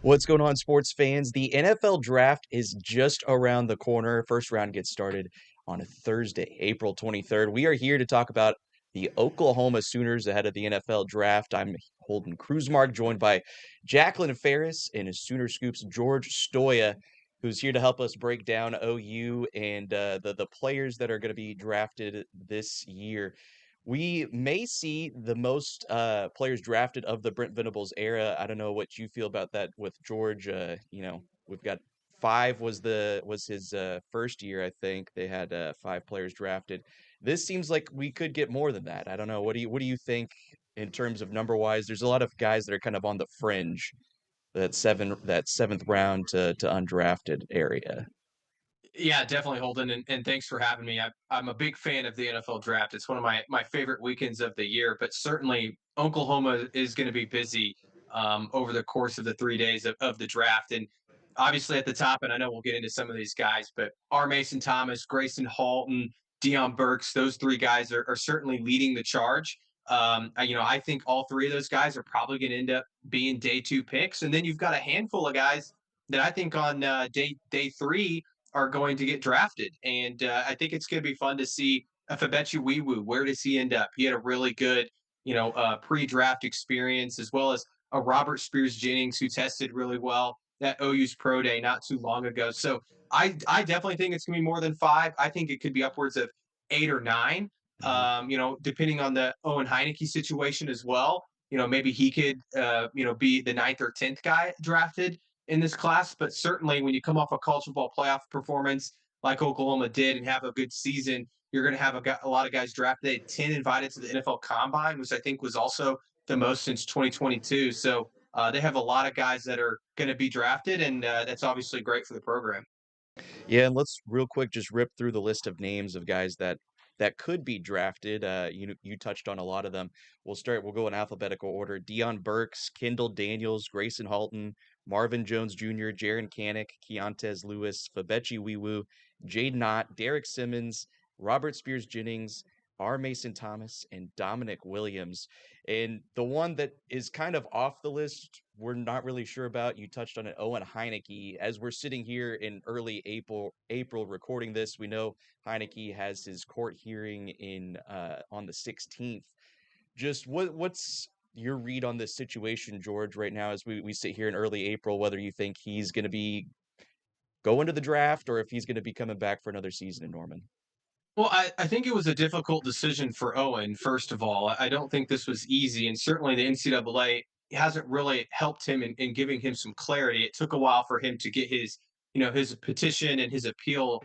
What's going on, sports fans? The NFL draft is just around the corner. First round gets started on Thursday, April 23rd. We are here to talk about the Oklahoma Sooners ahead of the NFL draft. I'm Holden Kruzmark, joined by Jacqueline Ferris and Sooner Scoops George Stoya, who's here to help us break down OU and the players that are going to be drafted this year. We may see the most players drafted of the Brent Venables era. I don't know what you feel about that with George. We've got five was his first year. I think they had five players drafted. This seems like we could get more than that. I don't know. What do you think in terms of number wise? There's a lot of guys that are kind of on the fringe, that seventh round to undrafted area. Yeah, definitely, Holden, and thanks for having me. I'm a big fan of the NFL draft. It's one of my favorite weekends of the year. But certainly, Oklahoma is going to be busy over the course of the 3 days of the draft. And obviously, at the top, and I know we'll get into some of these guys, but R. Mason Thomas, Grayson Halton, Deion Burks, those three guys are certainly leading the charge. I think all three of those guys are probably going to end up being day two picks, and then you've got a handful of guys that I think on day three are going to get drafted. And I think it's going to be fun to see Fabechi Wiwu. Where does he end up? He had a really good, pre-draft experience, as well as a Robert Spears Jennings who tested really well at OU's Pro Day not too long ago. So I definitely think it's going to be more than five. I think it could be upwards of eight or nine. Mhm. Depending on the Owen Heineke situation as well. Maybe he could, be the ninth or 10th guy drafted in this class. But certainly, when you come off a college football playoff performance like Oklahoma did and have a good season, you're going to have a lot of guys drafted. They had 10 invited to the NFL Combine, which I think was also the most since 2022. So they have a lot of guys that are going to be drafted, and that's obviously great for the program. Yeah, and let's real quick just rip through the list of names of guys that could be drafted. You touched on a lot of them. We'll go in alphabetical order. Deion Burks, Kendall Daniels, Grayson Halton, Marvin Jones Jr., Jaron Canick, Keontez Lewis, Fabechi Wiwu, Jade Knott, Derek Simmons, Robert Spears Jennings, R. Mason Thomas, and Dominic Williams. And the one that is kind of off the list, we're not really sure about. You touched on it, Owen Heineke. As we're sitting here in early April recording this, we know Heineke has his court hearing in on the 16th. Just what's your read on this situation, George, right now as we sit here in early April, whether you think he's going to be going to the draft or if he's going to be coming back for another season in Norman? Well, I think it was a difficult decision for Owen, first of all. I don't think this was easy, and certainly the NCAA hasn't really helped him in giving him some clarity. It took a while for him to get his petition and his appeal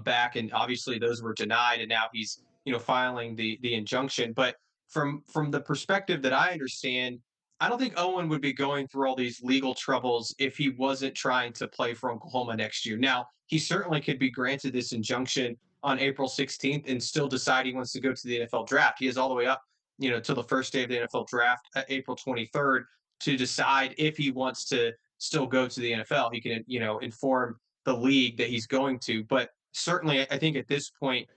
back, and obviously those were denied, and now he's, filing the injunction. But from the perspective that I understand, I don't think Owen would be going through all these legal troubles if he wasn't trying to play for Oklahoma next year. Now, he certainly could be granted this injunction on April 16th and still decide he wants to go to the NFL draft. He has all the way up, till the first day of the NFL draft, April 23rd, to decide if he wants to still go to the NFL. He can, inform the league that he's going to. But certainly, I think at this point,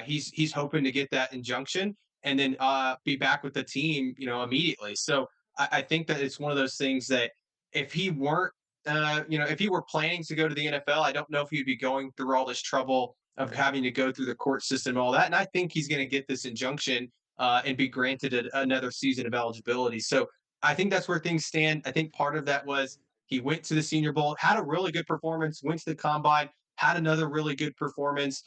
he's hoping to get that injunction and then be back with the team, immediately. So I think that it's one of those things that if he weren't, if he were planning to go to the NFL, I don't know if he'd be going through all this trouble of having to go through the court system and all that. And I think he's going to get this injunction and be granted another season of eligibility. So I think that's where things stand. I think part of that was he went to the Senior Bowl, had a really good performance, went to the combine, had another really good performance,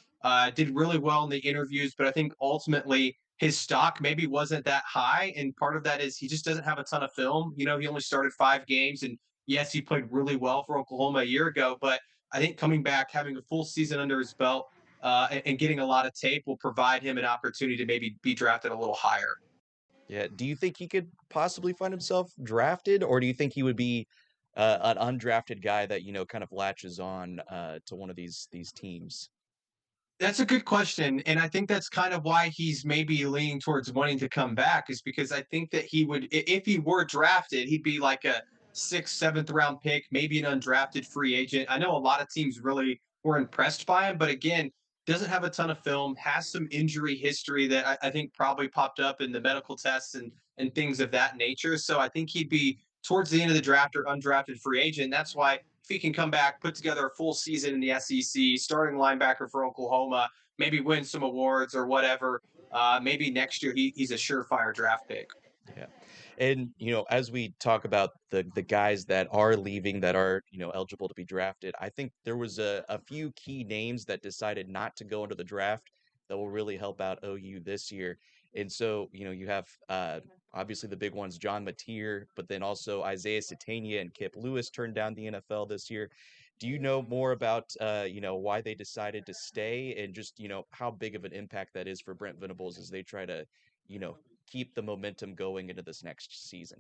did really well in the interviews. But I think ultimately his stock maybe wasn't that high. And part of that is he just doesn't have a ton of film. He only started 5 games. And yes, he played really well for Oklahoma a year ago. But I think coming back, having a full season under his belt, and getting a lot of tape will provide him an opportunity to maybe be drafted a little higher. Yeah. Do you think he could possibly find himself drafted, or do you think he would be an undrafted guy that kind of latches on to one of these teams? That's a good question, and I think that's kind of why he's maybe leaning towards wanting to come back, is because I think that he would, if he were drafted, he'd be like a sixth, seventh round pick, maybe an undrafted free agent. I know a lot of teams really were impressed by him, but again, doesn't have a ton of film, has some injury history that I think probably popped up in the medical tests and things of that nature. So I think he'd be towards the end of the draft or undrafted free agent. That's why if he can come back, put together a full season in the SEC, starting linebacker for Oklahoma, maybe win some awards or whatever, maybe next year he's a surefire draft pick. Yeah. And, as we talk about the guys that are leaving that are, eligible to be drafted, I think there was a few key names that decided not to go into the draft that will really help out OU this year. And so, you have obviously the big ones, John Mateer, but then also Isaiah Satania and Kip Lewis turned down the NFL this year. Do you know more about why they decided to stay and just, how big of an impact that is for Brent Venables as they try to, you know, keep the momentum going into this next season?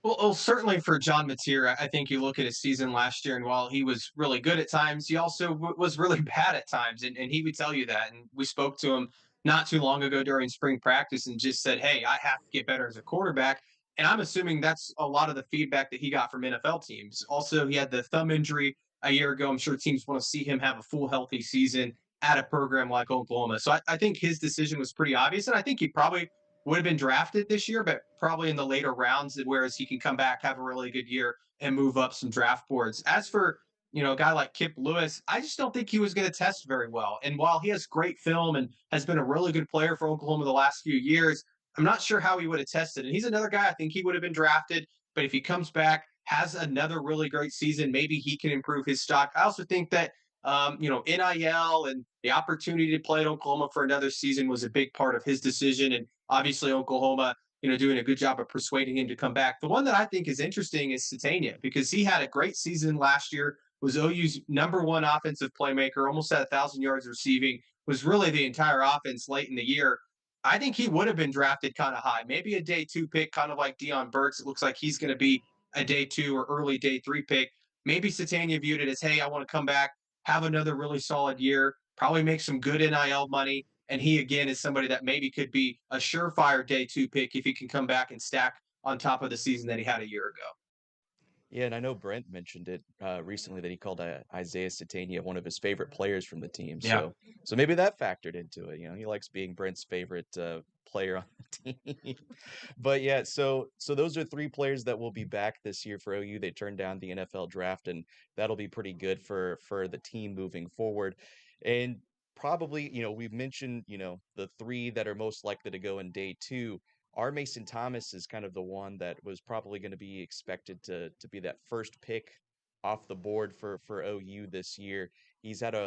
Well, certainly for John Mateer, I think you look at his season last year, and while he was really good at times, he also was really bad at times, and he would tell you that. And we spoke to him not too long ago during spring practice, and just said, "Hey, I have to get better as a quarterback." And I'm assuming that's a lot of the feedback that he got from NFL teams. Also, he had the thumb injury a year ago. I'm sure teams want to see him have a full healthy season at a program like Oklahoma. So I think his decision was pretty obvious, and I think he probably would have been drafted this year, but probably in the later rounds, whereas he can come back, have a really good year, and move up some draft boards. As for a guy like Kip Lewis, I just don't think he was going to test very well. And while he has great film and has been a really good player for Oklahoma the last few years, I'm not sure how he would have tested. And he's another guy I think he would have been drafted, but if he comes back, has another really great season, maybe he can improve his stock. I also think that NIL and the opportunity to play at Oklahoma for another season was a big part of his decision. And obviously, Oklahoma, doing a good job of persuading him to come back. The one that I think is interesting is Satania because he had a great season last year, was OU's number one offensive playmaker, almost had 1,000 yards receiving, was really the entire offense late in the year. I think he would have been drafted kind of high, maybe a day two pick, kind of like Deion Burks. It looks like he's going to be a day two or early day three pick. Maybe Satania viewed it as, hey, I want to come back, have another really solid year, probably make some good NIL money. And he, again, is somebody that maybe could be a surefire day two pick if he can come back and stack on top of the season that he had a year ago. Yeah, and I know Brent mentioned it recently that he called Isaiah Satania one of his favorite players from the team. Yeah. So maybe that factored into it. He likes being Brent's favorite player on the team. But yeah, so those are three players that will be back this year for OU. They turned down the NFL draft, and that'll be pretty good for the team moving forward. And probably, we've mentioned, the three that are most likely to go in day two. R. Mason Thomas is kind of the one that was probably going to be expected to be that first pick off the board for OU this year. He's had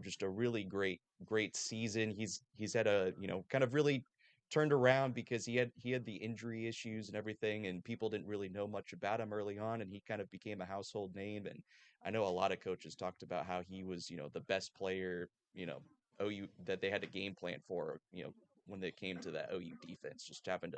just a really great season. He's had a, kind of really turned around because he had the injury issues and everything, and people didn't really know much about him early on, and he kind of became a household name. And I know a lot of coaches talked about how he was, the best player, OU that they had a game plan for, when they came to that OU defense, just happened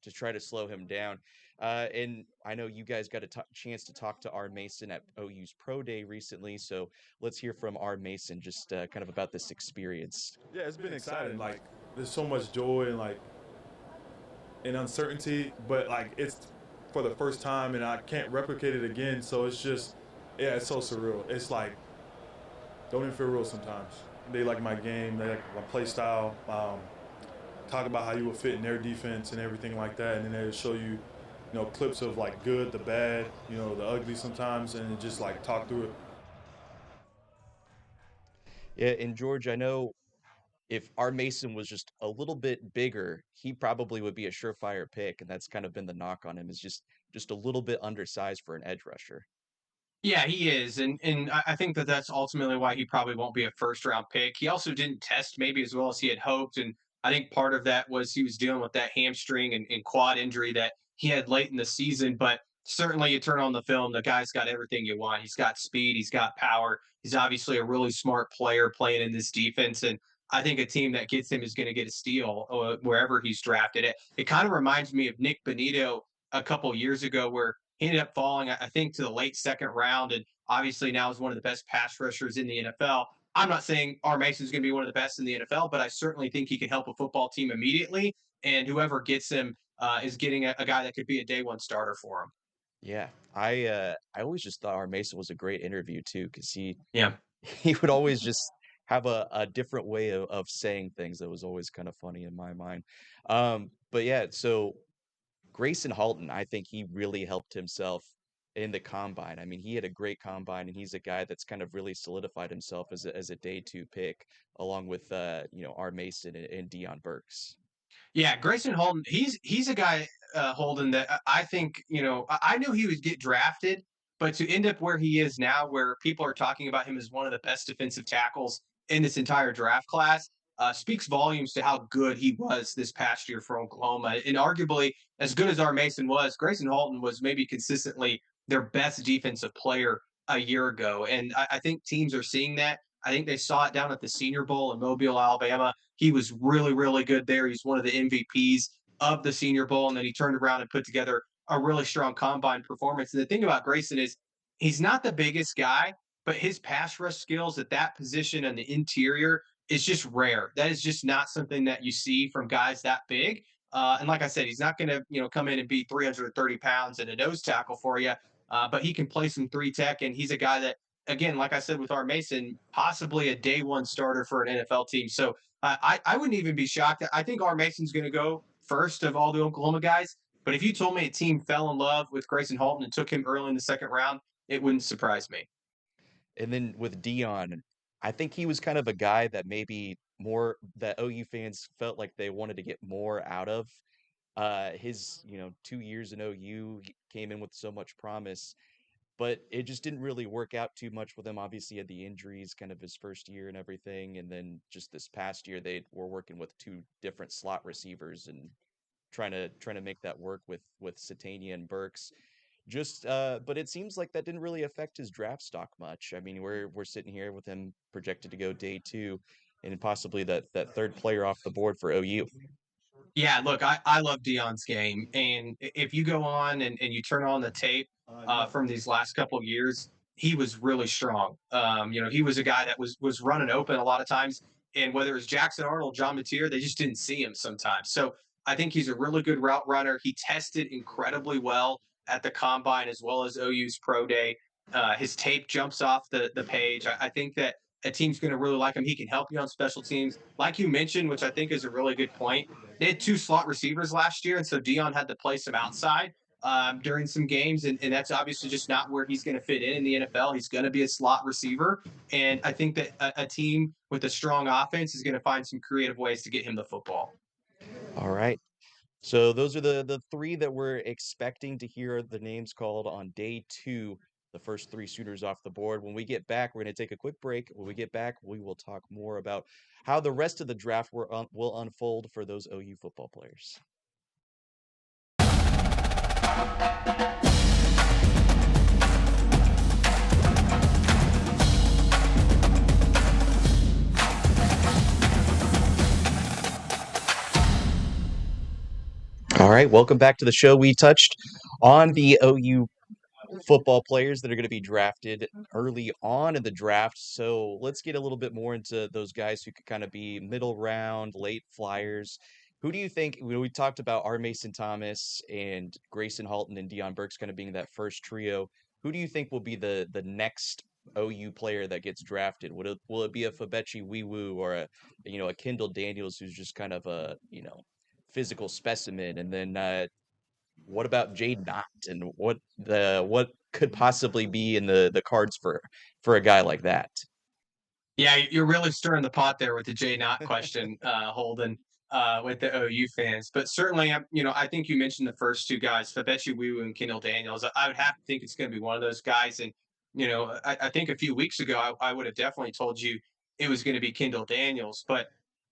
to try to slow him down. And I know you guys got a chance to talk to R. Mason at OU's Pro Day recently, so let's hear from R. Mason just kind of about this experience. Yeah, it's been exciting. Like, there's so much joy and and uncertainty, but it's for the first time, and I can't replicate it again. So it's just, yeah, it's so surreal. It's like, don't even feel real sometimes. They like my game, they like my play style. Talk about how you will fit in their defense and everything like that, and then they'll show you, clips of good, the bad, the ugly sometimes, and just talk through it. Yeah, and George, I know if R. Mason was just a little bit bigger, he probably would be a surefire pick, and that's kind of been the knock on him is just a little bit undersized for an edge rusher. Yeah, he is, and I think that that's ultimately why he probably won't be a first round pick. He also didn't test maybe as well as he had hoped, and I think part of that was he was dealing with that hamstring and quad injury that he had late in the season. But certainly, you turn on the film, the guy's got everything you want. He's got speed, he's got power. He's obviously a really smart player playing in this defense, and I think a team that gets him is going to get a steal wherever he's drafted. It kind of reminds me of Nick Benito a couple years ago, where he ended up falling, I think, to the late second round, and obviously now is one of the best pass rushers in the NFL. I'm not saying R. Mason is going to be one of the best in the NFL, but I certainly think he can help a football team immediately. And whoever gets him is getting a guy that could be a day one starter for him. Yeah, I always just thought our Mason was a great interview too, because Yeah. he would always just have a different way of saying things that was always kind of funny in my mind. But yeah, so Grayson Halton, I think he really helped himself in the combine. I mean, he had a great combine, and he's a guy that's kind of really solidified himself as a day two pick, along with R. Mason and Dion Burks. Yeah, Grayson Holden, he's a guy, Holden, that I think, I knew he would get drafted, but to end up where he is now, where people are talking about him as one of the best defensive tackles in this entire draft class, speaks volumes to how good he was this past year for Oklahoma. And arguably, as good as R. Mason was, Grayson Holden was maybe consistently their best defensive player a year ago. And I think teams are seeing that. I think they saw it down at the Senior Bowl in Mobile, Alabama. He was really, really good there. He's one of the MVPs of the Senior Bowl, and then he turned around and put together a really strong combine performance. And the thing about Grayson is he's not the biggest guy, but his pass rush skills at that position and the interior is just rare. That is just not something that you see from guys that big. And like I said, he's not going to come in and be 330 pounds and a nose tackle for you, but he can play some three tech, and he's a guy that, again, like I said with R. Mason, possibly a day one starter for an NFL team. So I wouldn't even be shocked. I think R. Mason's going to go first of all the Oklahoma guys. But if you told me a team fell in love with Grayson Halton and took him early in the second round, it wouldn't surprise me. And then with Dion, I think he was kind of a guy that maybe more that OU fans felt like they wanted to get more out of. His 2 years in OU came in with so much promise, but it just didn't really work out too much with him. Obviously, he had the injuries kind of his first year and everything, and then just this past year they were working with two different slot receivers and trying to make that work with Satania and Burks. But it seems like that didn't really affect his draft stock much. I mean, we're sitting here with him projected to go day two, and possibly that third player off the board for OU. Yeah, look, I love Dion's game. And if you go on and you turn on the tape from these last couple of years, he was really strong. He was a guy that was running open a lot of times. And whether it's Jackson Arnold, John Mateer, they just didn't see him sometimes. So I think he's a really good route runner. He tested incredibly well at the combine as well as OU's pro day. His tape jumps off the page. I think that a team's going to really like him. He can help you on special teams, like you mentioned, which I think is a really good point. They had two slot receivers last year, and so Dion had to play some outside during some games, and that's obviously just not where he's going to fit in the NFL. He's going to be a slot receiver, and I think that a team with a strong offense is going to find some creative ways to get him the football. All right. So those are the three that we're expecting to hear the names called on day two, the first three shooters off the board. When we get back, we're going to take a quick break. When we get back, we will talk more about how the rest of the draft will unfold for those OU football players. All right, welcome back to the show. We touched on the OU football players that are going to be drafted early on in the draft. So let's get a little bit more into those guys who could kind of be middle round, late flyers. Who do you think? We talked about R. Mason Thomas and Grayson Halton and Dion Burks kind of being that first trio. Who do you think will be the next OU player that gets drafted? Will it be a Fabechi Wiwu or a Kendall Daniels who's just kind of a physical specimen, and then what about Jade Knott, and what could possibly be in the cards for a guy like that? Yeah, you're really stirring the pot there with the Jay Knott question, Holden, with the OU fans. But certainly, I think you mentioned the first two guys, Fabechi Wiwu and Kendall Daniels. I would have to think it's going to be one of those guys. And, I think a few weeks ago, I would have definitely told you it was going to be Kendall Daniels. But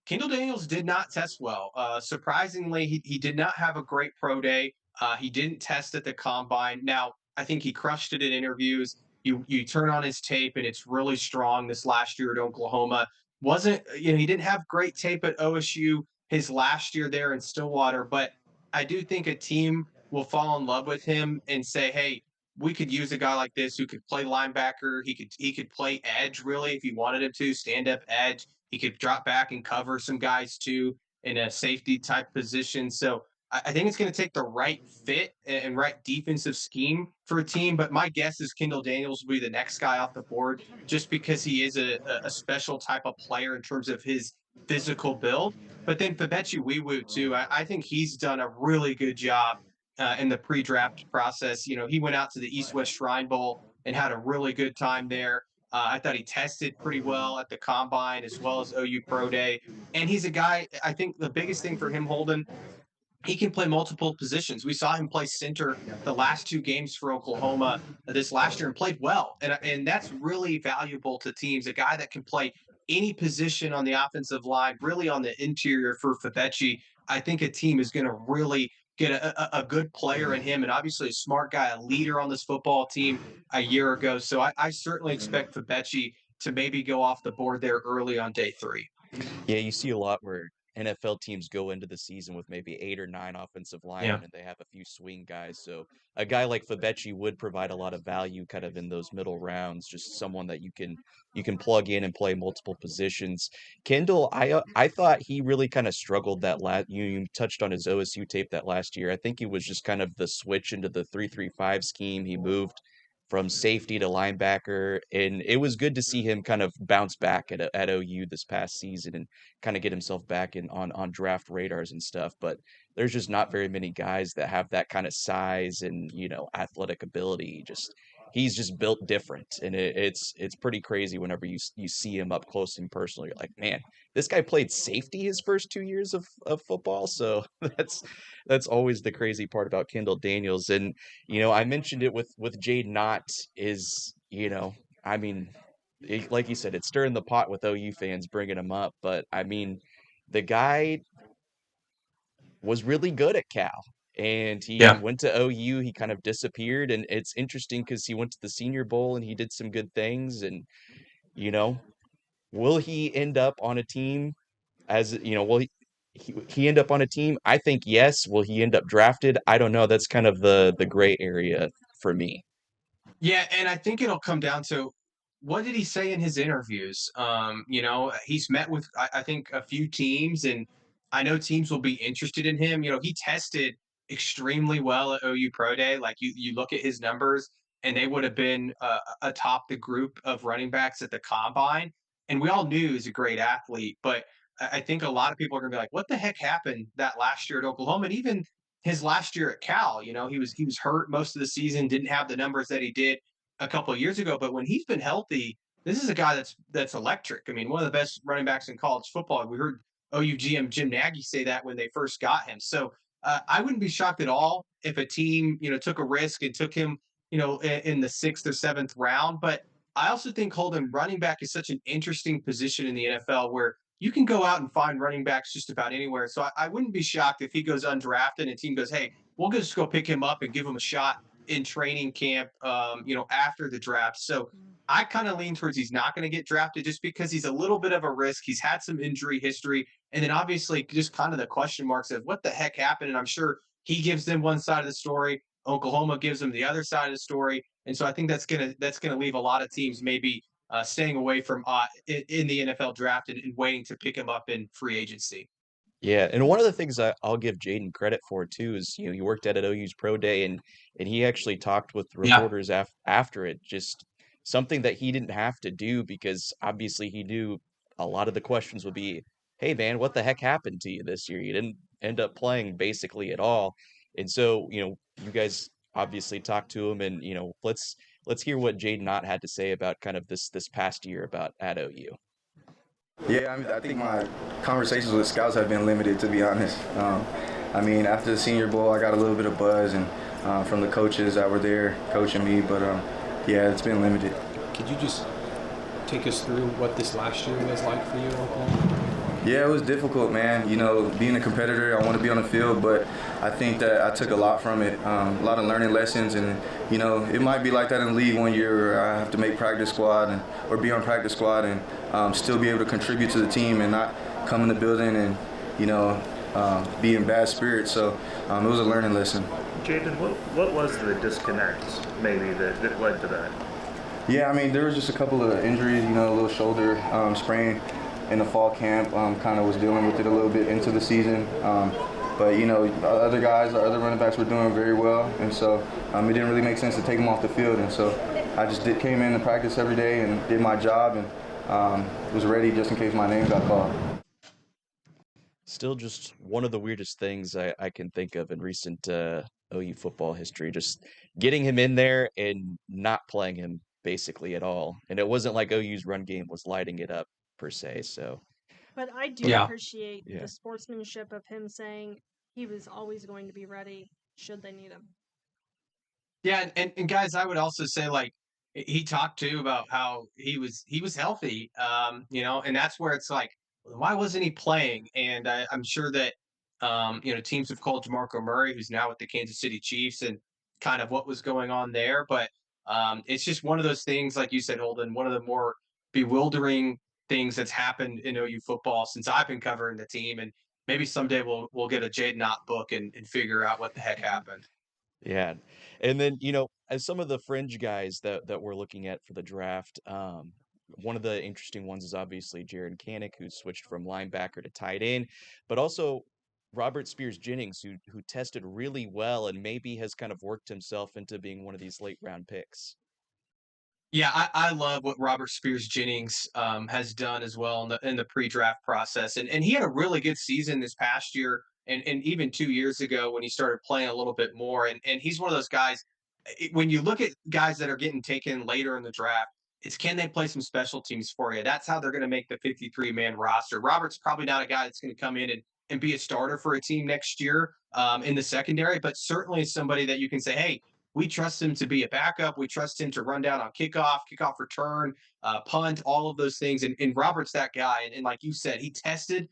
Kendall Daniels did not test well. Surprisingly, he did not have a great pro day. He didn't test at the combine. Now, I think he crushed it in interviews. You turn on his tape and it's really strong. This last year at Oklahoma wasn't, he didn't have great tape at OSU his last year there in Stillwater, but I do think a team will fall in love with him and say, hey, we could use a guy like this who could play linebacker. He could play edge really if he wanted him to, stand up edge. He could drop back and cover some guys too in a safety type position. So I think it's going to take the right fit and right defensive scheme for a team. But my guess is Kendall Daniels will be the next guy off the board just because he is a special type of player in terms of his physical build. But then Fabechi Wiwu, too, I think he's done a really good job in the pre draft process. You know, he went out to the East West Shrine Bowl and had a really good time there. I thought he tested pretty well at the combine as well as OU Pro Day. And he's a guy, I think the biggest thing for him, Holden, he can play multiple positions. We saw him play center the last 2 games for Oklahoma this last year and played well. And that's really valuable to teams. A guy that can play any position on the offensive line, really on the interior for Fabechi. I think a team is going to really get a good player in him and obviously a smart guy, a leader on this football team a year ago. So I certainly expect Fabechi to maybe go off the board there early on day 3. Yeah, you see a lot where NFL teams go into the season with maybe 8 or 9 offensive linemen, and they have a few swing guys. So a guy like Fabechi would provide a lot of value kind of in those middle rounds, just someone that you can plug in and play multiple positions. Kendall, I thought he really kind of struggled that last. You touched on his OSU tape that last year. I think he was just kind of the switch into the 3-3-5 scheme. He moved from safety to linebacker, and it was good to see him kind of bounce back at OU this past season and kind of get himself back in on draft radars and stuff. But there's just not very many guys that have that kind of size and athletic ability. He's just built different, and it's pretty crazy whenever you see him up close and personal. You're like, man, this guy played safety his first 2 years of football. So that's always the crazy part about Kendall Daniels. And I mentioned it with Jade Knott is, I mean, like you said, it's stirring the pot with OU fans bringing him up. But I mean, the guy was really good at Cal. And he went to OU, he kind of disappeared. And it's interesting because he went to the Senior Bowl and he did some good things. And, will he end up on a team will he end up on a team? I think yes. Will he end up drafted? I don't know. That's kind of the gray area for me. Yeah, and I think it'll come down to what did he say in his interviews? He's met with I think a few teams, and I know teams will be interested in him. He tested extremely well at OU Pro Day. Like you look at his numbers, and they would have been atop the group of running backs at the combine. And we all knew he's a great athlete, but I think a lot of people are gonna be like, "What the heck happened that last year at Oklahoma?" And even his last year at Cal, he was hurt most of the season, didn't have the numbers that he did a couple of years ago. But when he's been healthy, this is a guy that's electric. I mean, one of the best running backs in college football. We heard OU GM Jim Nagy say that when they first got him. So I wouldn't be shocked at all if a team took a risk and took him in the 6th or 7th round. But I also think Holden, running back is such an interesting position in the NFL where you can go out and find running backs just about anywhere. So I wouldn't be shocked if he goes undrafted and a team goes, hey, we'll just go pick him up and give him a shot in training camp, after the draft. So I kind of lean towards he's not going to get drafted just because he's a little bit of a risk. He's had some injury history. And then obviously just kind of the question marks of what the heck happened. And I'm sure he gives them one side of the story. Oklahoma gives them the other side of the story. And so I think that's gonna leave a lot of teams maybe staying away from in the NFL draft and waiting to pick him up in free agency. Yeah, and one of the things I'll give Jaden credit for too is he worked at OU's Pro Day and he actually talked with reporters after it, just something that he didn't have to do because obviously he knew a lot of the questions would be, "Hey man, what the heck happened to you this year? You didn't end up playing basically at all." And so, you guys obviously talked to him and let's hear what Jaden Knott had to say about kind of this past year about at OU. Yeah, I think my conversations with scouts have been limited, to be honest. After the Senior Bowl, I got a little bit of buzz and from the coaches that were there coaching me, but yeah, it's been limited. Could you just take us through what this last year was like for you, Oklahoma? Yeah, it was difficult, man. Being a competitor, I want to be on the field, but I think that I took a lot from it, a lot of learning lessons, and it might be like that in the league one year where I have to make practice squad or be on practice squad and still be able to contribute to the team and not come in the building and be in bad spirits. So it was a learning lesson. Jaden, what was the disconnect maybe that led to that? Yeah, there was just a couple of injuries, a little shoulder sprain in the fall camp, kind of was dealing with it a little bit into the season. But, other guys, our other running backs were doing very well. And so it didn't really make sense to take them off the field. And so I just came in to practice every day and did my job and was ready just in case my name got called. Still just one of the weirdest things I can think of in recent OU football history, just getting him in there and not playing him basically at all. And it wasn't like OU's run game was lighting it up per se. So, But I do Yeah. appreciate Yeah. the sportsmanship of him saying he was always going to be ready should they need him. Yeah, and guys, I would also say like he talked too about how he was healthy, and that's where it's like, why wasn't he playing? And I'm sure that teams have called DeMarco Murray, who's now with the Kansas City Chiefs, and kind of what was going on there. But it's just one of those things, like you said, Holden, one of the more bewildering things that's happened in OU football since I've been covering the team, and maybe someday we'll get a Jaden Ott book and figure out what the heck happened. Yeah. And then, as some of the fringe guys that we're looking at for the draft, one of the interesting ones is obviously Jaron Kanik, who switched from linebacker to tight end, but also Robert Spears Jennings, who tested really well and maybe has kind of worked himself into being one of these late round picks. Yeah, I love what Robert Spears Jennings has done as well in the pre-draft process, and he had a really good season this past year, and even 2 years ago when he started playing a little bit more, and he's one of those guys. When you look at guys that are getting taken later in the draft, it's can they play some special teams for you? That's how they're going to make the 53-man roster. Robert's probably not a guy that's going to come in and be a starter for a team next year in the secondary, but certainly somebody that you can say, hey, we trust him to be a backup. We trust him to run down on kickoff return, punt, all of those things. And Robert's that guy. And like you said, he tested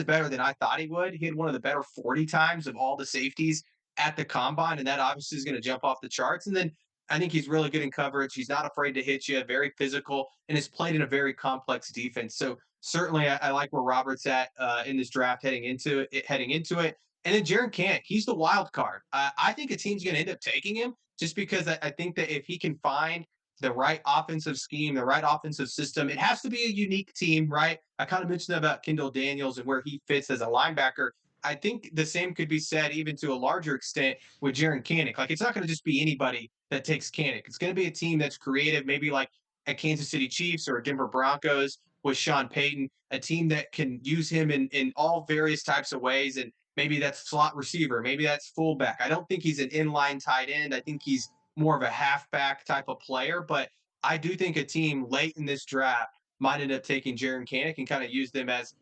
better than I thought he would. He had one of the better 40 times of all the safeties at the combine, and that obviously is going to jump off the charts. And then I think he's really good in coverage. He's not afraid to hit you, very physical, and has played in a very complex defense. So certainly, I like where Robert's at in this draft heading into it. And then Jaron Kanik, he's the wild card. I think a team's going to end up taking him just because I think that if he can find the right offensive scheme, the right offensive system, it has to be a unique team, right? I kind of mentioned about Kendall Daniels and where he fits as a linebacker. I think the same could be said even to a larger extent with Jaron Kanik. Like, it's not going to just be anybody that takes Kanik. It's going to be a team that's creative, maybe like a Kansas City Chiefs or a Denver Broncos with Sean Payton, a team that can use him in all various types of ways. And maybe that's slot receiver. Maybe that's fullback. I don't think he's an inline tight end. I think he's more of a halfback type of player. But I do think a team late in this draft might end up taking Jaron Kanik and kind of use them as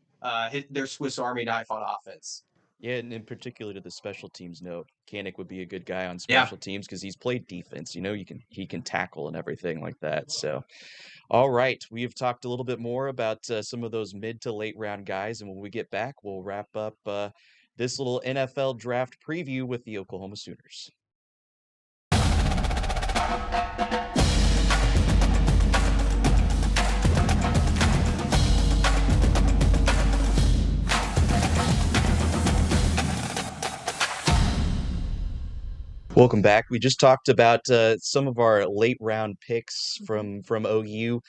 their Swiss Army knife on offense. Yeah, and in particular to the special teams note, Kanik would be a good guy on Yeah. special teams because he's played defense. He can tackle and everything like that. So, all right, we have talked a little bit more about some of those mid to late round guys, and when we get back, we'll wrap up this little NFL draft preview with the Oklahoma Sooners. Welcome back. We just talked about some of our late round picks from OU.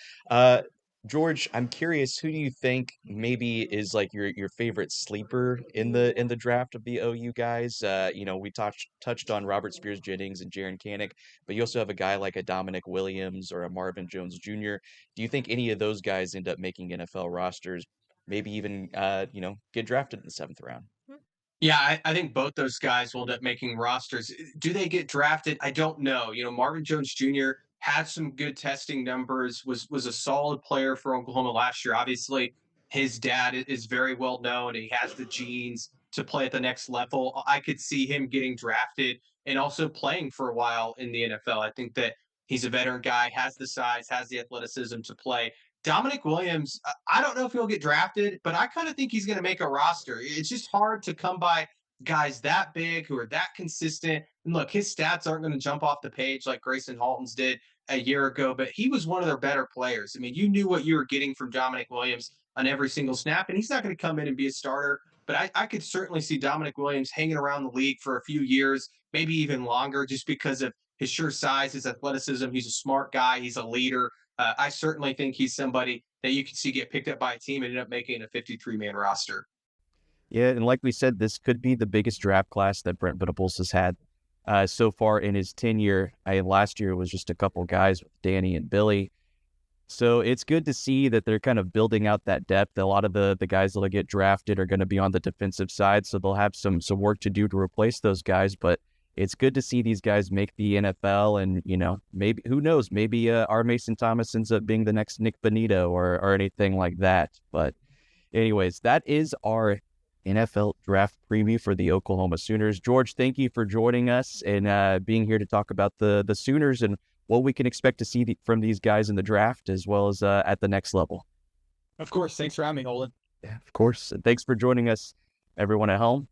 George, I'm curious, who do you think maybe is like your favorite sleeper in the draft of the OU guys? We touched on Robert Spears Jennings and Jaron Kanik, but you also have a guy like a Dominic Williams or a Marvin Jones Jr. Do you think any of those guys end up making NFL rosters? Maybe even get drafted in the 7th round? Yeah, I think both those guys will end up making rosters. Do they get drafted? I don't know. Marvin Jones Jr. had some good testing numbers, was a solid player for Oklahoma last year. Obviously, his dad is very well known. He has the genes to play at the next level. I could see him getting drafted and also playing for a while in the NFL. I think that he's a veteran guy, has the size, has the athleticism to play. Dominic Williams, I don't know if he'll get drafted, but I kind of think he's going to make a roster. It's just hard to come by guys that big who are that consistent. And look, his stats aren't going to jump off the page like Grayson Halton's did a year ago, but he was one of their better players. I mean, you knew what you were getting from Dominic Williams on every single snap, and he's not going to come in and be a starter. But I could certainly see Dominic Williams hanging around the league for a few years, maybe even longer, just because of his sheer size, his athleticism. He's a smart guy. He's a leader. I certainly think he's somebody that you can see get picked up by a team and end up making a 53-man roster. Yeah, and like we said, this could be the biggest draft class that Brent Venables has had so far in his tenure. Last year was just a couple guys with Danny and Billy. So it's good to see that they're kind of building out that depth. A lot of the guys that'll get drafted are going to be on the defensive side, so they'll have some work to do to replace those guys. But it's good to see these guys make the NFL, and maybe, who knows, maybe our Mason Thomas ends up being the next Nick Bonito or anything like that. But anyways, that is our NFL draft preview for the Oklahoma Sooners. George, thank you for joining us and being here to talk about the Sooners and what we can expect to see from these guys in the draft, as well as at the next level. Of course. Thanks for having me, Olin. Yeah, of course. And thanks for joining us, everyone at home.